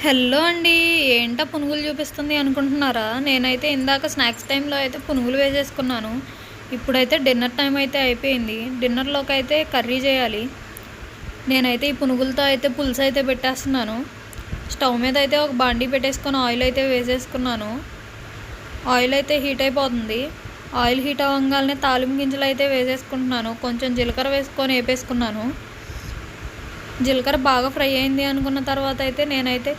Hello అండి. ఏంటా పునుగులు చూపిస్తుంది అనుకుంటున్నారా? నేనైతే ఇందాక స్నాక్స్ టైంలో అయితే పునుగులు వేసేసుకున్నాను. ఇప్పుడైతే డిన్నర్ టైం అయితే అయిపోయింది. డిన్నర్లోకి అయితే కర్రీ చేయాలి. నేనైతే ఈ పునుగులతో అయితే పులుసు అయితే పెట్టేస్తున్నాను. స్టవ్ మీద అయితే ఒక బాండీ పెట్టేసుకొని ఆయిల్ అయితే వేసేసుకున్నాను. ఆయిల్ అయితే హీట్ అయిపోతుంది. ఆయిల్ హీట్ అవ్వగానే తాలింపు గింజలు అయితే వేసేసుకుంటున్నాను. కొంచెం జీలకర్ర వేసుకొని వేపేసుకున్నాను. జీలకర్ర బాగా ఫ్రై అయింది అనుకున్న తర్వాత అయితే నేనైతే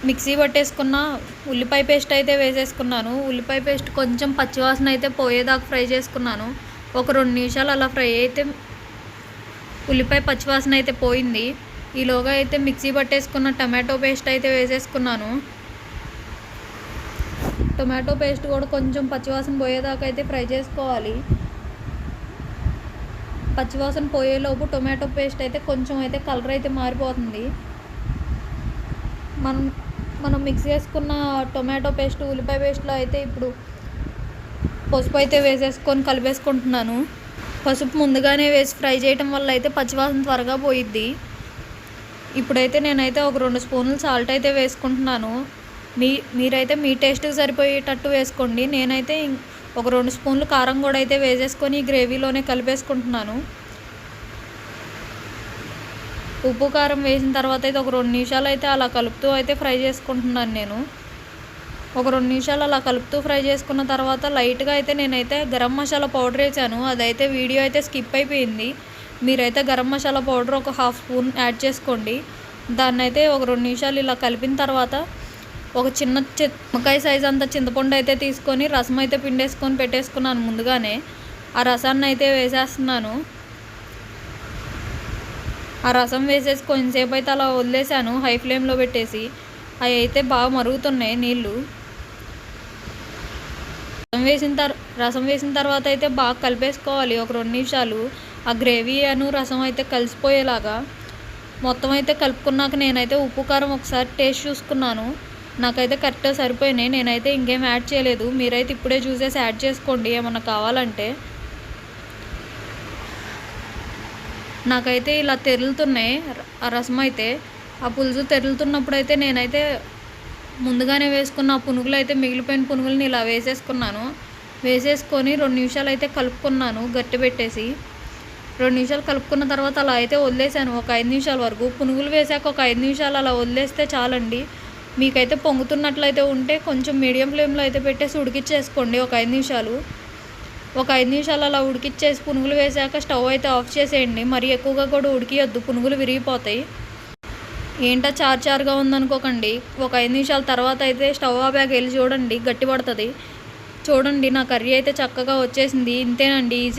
మిక్సీ పట్టేసుకున్న ఉల్లిపాయ పేస్ట్ అయితే వేసేసుకున్నాను. ఉల్లిపాయ పేస్ట్ కొంచెం పచ్చివాసన అయితే పోయేదాకా ఫ్రై చేసుకున్నాను. ఒక 2 నిమిషాలు అలా ఫ్రై అయితే ఉల్లిపాయ పచ్చివాసన అయితే పోయింది. ఈలోగా అయితే మిక్సీ పట్టేసుకున్న టమాటో పేస్ట్ అయితే వేసేసుకున్నాను. టొమాటో పేస్ట్ కూడా కొంచెం పచ్చివాసన పోయేదాకా అయితే ఫ్రై చేసుకోవాలి. పచ్చివాసన పోయేలోపు టొమాటో పేస్ట్ అయితే కొంచెం అయితే కలర్ అయితే మారిపోతుంది. మనం మిక్స్ చేసుకున్న టొమాటో పేస్ట్ ఉల్లిపాయ పేస్ట్లో అయితే ఇప్పుడు పసుపు అయితే వేసేసుకొని కలిపేసుకుంటున్నాను. పసుపు ముందుగానే వేసి ఫ్రై చేయటం వల్ల అయితే పచ్చివాసన త్వరగా పోయిద్ది. ఇప్పుడైతే నేనైతే ఒక 2 స్పూన్లు సాల్ట్ అయితే వేసుకుంటున్నాను. మీరైతే మీ టేస్ట్కి సరిపోయేటట్టు వేసుకోండి. నేనైతే ఒక 2 స్పూన్లు కారం కూడా అయితే వేసేసుకొని గ్రేవీలోనే కలిపేసుకుంటున్నాను. ఉప్పు కారం వేసిన తర్వాత అయితే ఒక 2 నిమిషాలు అయితే అలా కలుపుతూ అయితే ఫ్రై చేసుకుంటున్నాను నేను. ఒక 2 నిమిషాలు అలా కలుపుతూ ఫ్రై చేసుకున్న తర్వాత లైట్గా అయితే నేనైతే గరం మసాలా పౌడర్ వేసాను. అదైతే వీడియో అయితే స్కిప్ అయిపోయింది. మీరైతే గరం మసాలా పౌడర్ ఒక 1/2 స్పూన్ యాడ్ చేసుకోండి. దాన్ని అయితే ఒక 2 నిమిషాలు ఇలా కలిపిన తర్వాత ఒక చిన్న నిమ్మకాయ సైజ్ అంత చింతపండు అయితే తీసుకొని రసం అయితే పిండేసుకొని పెట్టేసుకున్నాను ముందుగానే. ఆ రసాన్ని అయితే వేసేస్తున్నాను. ఆ రసం వేసేసి కొంచెంసేపు అయితే అలా వదిలేసాను హై ఫ్లేమ్లో పెట్టేసి. అవి అయితే బాగా మరుగుతున్నాయి నీళ్ళు. రసం వేసిన తర్వాత అయితే బాగా కలిపేసుకోవాలి ఒక 2 నిమిషాలు. ఆ గ్రేవీ రసం అయితే కలిసిపోయేలాగా మొత్తం అయితే కలుపుకున్నాక నేనైతే ఉప్పు కారం ఒకసారి టేస్ట్ చూసుకున్నాను. నాకైతే కరెక్ట్గా సరిపోయినాయి. నేనైతే ఇంకేం యాడ్ చేయలేదు. మీరైతే ఇప్పుడే చూసేసి యాడ్ చేసుకోండి ఏమన్నా కావాలంటే. నాకైతే ఇలా తెరులుతున్నాయి ఆ రసం అయితే. ఆ పులుసు తెరులుతున్నప్పుడు అయితే నేనైతే ముందుగానే వేసుకున్న ఆ పునుగులు అయితే మిగిలిపోయిన పునుగులని ఇలా వేసేసుకున్నాను. వేసేసుకొని 2 నిమిషాలు అయితే కలుపుకున్నాను గట్టి పెట్టేసి. 2 నిమిషాలు కలుపుకున్న తర్వాత అలా అయితే వదిలేసాను ఒక 5 నిమిషాల వరకు. పునుగులు వేసాక ఒక 5 నిమిషాలు అలా వదిలేస్తే చాలండి. మీకైతే పొంగుతున్నట్లయితే ఉంటే కొంచెం మీడియం ఫ్లేమ్లో అయితే పెట్టేసి ఉడికిచ్చేసుకోండి ఒక 5 నిమిషాలు. ఒక 5 నిమిషాలు అలా ఉడికిచ్చేసి పునుగులు వేసాక స్టవ్ అయితే ఆఫ్ చేసేయండి. మరి ఎక్కువగా కూడా ఉడికియొద్దు, పునుగులు విరిగిపోతాయి. ఏంటో చారుగా ఉందనుకోకండి. ఒక 5 నిమిషాల తర్వాత అయితే స్టవ్ ఆపాక వెళ్ళి చూడండి, గట్టి పడుతుంది. చూడండి నా కర్రీ అయితే చక్కగా వచ్చేసింది. ఇంతేనండి.